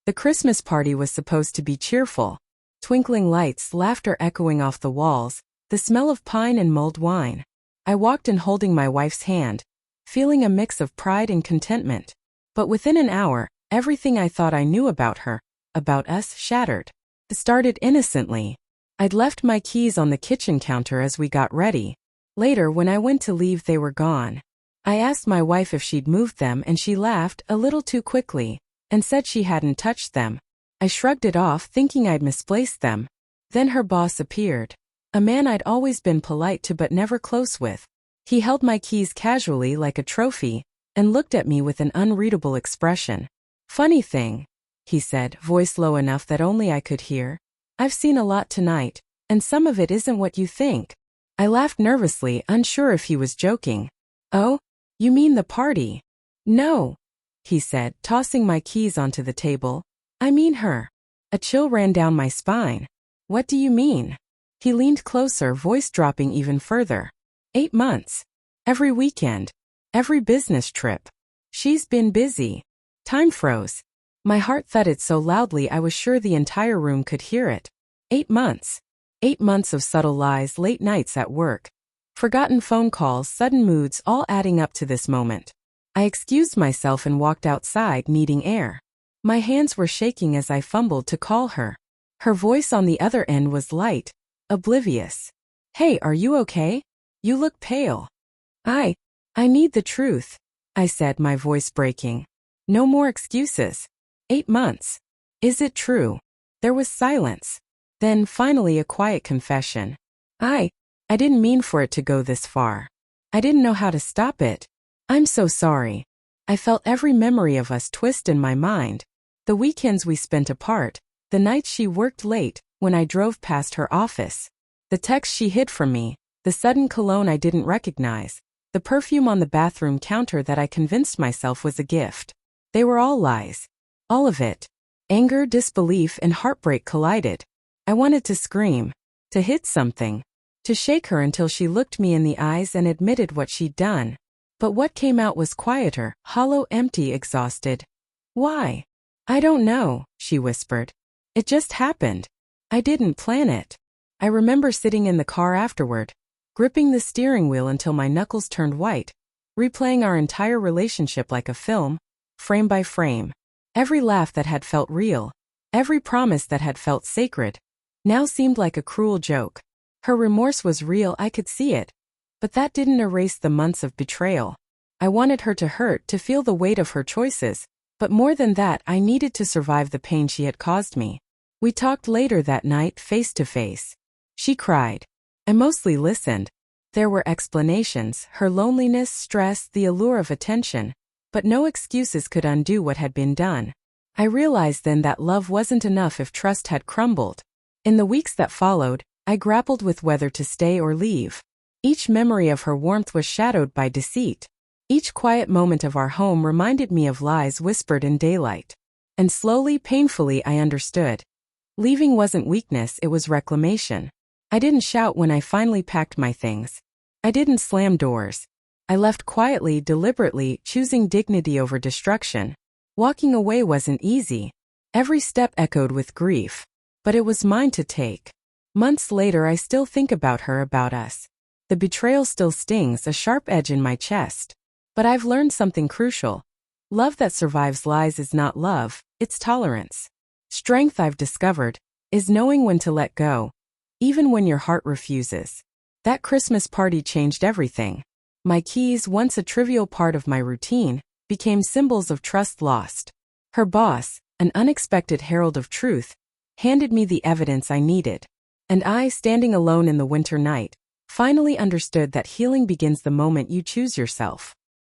The Christmas party was supposed to be cheerful. Twinkling lights, laughter echoing off the walls, the smell of pine and mulled wine. I walked in holding my wife's hand, feeling a mix of pride and contentment. But within an hour, everything I thought I knew about her, about us, shattered. It started innocently. I'd left my keys on the kitchen counter as we got ready. Later, when I went to leave, they were gone. I asked my wife if she'd moved them, and she laughed a little too quickly and said she hadn't touched them. I shrugged it off, thinking I'd misplaced them. Then her boss appeared. A man I'd always been polite to but never close with. He held my keys casually like a trophy and looked at me with an unreadable expression. "Funny thing," he said, voice low enough that only I could hear. "I've seen a lot tonight, and some of it isn't what you think." I laughed nervously, unsure if he was joking. "Oh, you mean the party?" "No," he said, tossing my keys onto the table. "I mean her." A chill ran down my spine. "What do you mean?" He leaned closer, voice dropping even further. 8 months. Every weekend. Every business trip. She's been busy. Time froze. My heart thudded so loudly I was sure the entire room could hear it. 8 months. 8 months of subtle lies, late nights at work. Forgotten phone calls, sudden moods, all adding up to this moment. I excused myself and walked outside, needing air. My hands were shaking as I fumbled to call her. Her voice on the other end was light, oblivious. "Hey, are you okay? You look pale." I need the truth," I said, my voice breaking. "No more excuses. 8 months. Is it true?" There was silence. Then, finally, a quiet confession. I didn't mean for it to go this far. I didn't know how to stop it. I'm so sorry." I felt every memory of us twist in my mind. The weekends we spent apart, the nights she worked late, when I drove past her office. The texts she hid from me, the sudden cologne I didn't recognize, the perfume on the bathroom counter that I convinced myself was a gift. They were all lies. All of it. Anger, disbelief, and heartbreak collided. I wanted to scream, to hit something, to shake her until she looked me in the eyes and admitted what she'd done. But what came out was quieter, hollow, empty, exhausted. "Why?" "I don't know," she whispered. "It just happened. I didn't plan it." I remember sitting in the car afterward, gripping the steering wheel until my knuckles turned white, replaying our entire relationship like a film, frame by frame. Every laugh that had felt real, every promise that had felt sacred, now seemed like a cruel joke. Her remorse was real, I could see it. But that didn't erase the months of betrayal. I wanted her to hurt, to feel the weight of her choices. But more than that, I needed to survive the pain she had caused me. We talked later that night, face to face. She cried. I mostly listened. There were explanations, her loneliness, stress, the allure of attention. But no excuses could undo what had been done. I realized then that love wasn't enough if trust had crumbled. In the weeks that followed, I grappled with whether to stay or leave. Each memory of her warmth was shadowed by deceit. Each quiet moment of our home reminded me of lies whispered in daylight. And slowly, painfully, I understood. Leaving wasn't weakness, it was reclamation. I didn't shout when I finally packed my things. I didn't slam doors. I left quietly, deliberately, choosing dignity over destruction. Walking away wasn't easy. Every step echoed with grief. But it was mine to take. Months later, I still think about her, about us. The betrayal still stings, a sharp edge in my chest. But I've learned something crucial. Love that survives lies is not love, it's tolerance. Strength, I've discovered, is knowing when to let go, even when your heart refuses. That Christmas party changed everything. My keys, once a trivial part of my routine, became symbols of trust lost. Her boss, an unexpected herald of truth, handed me the evidence I needed. And I, standing alone in the winter night, finally understood that healing begins the moment you choose yourself.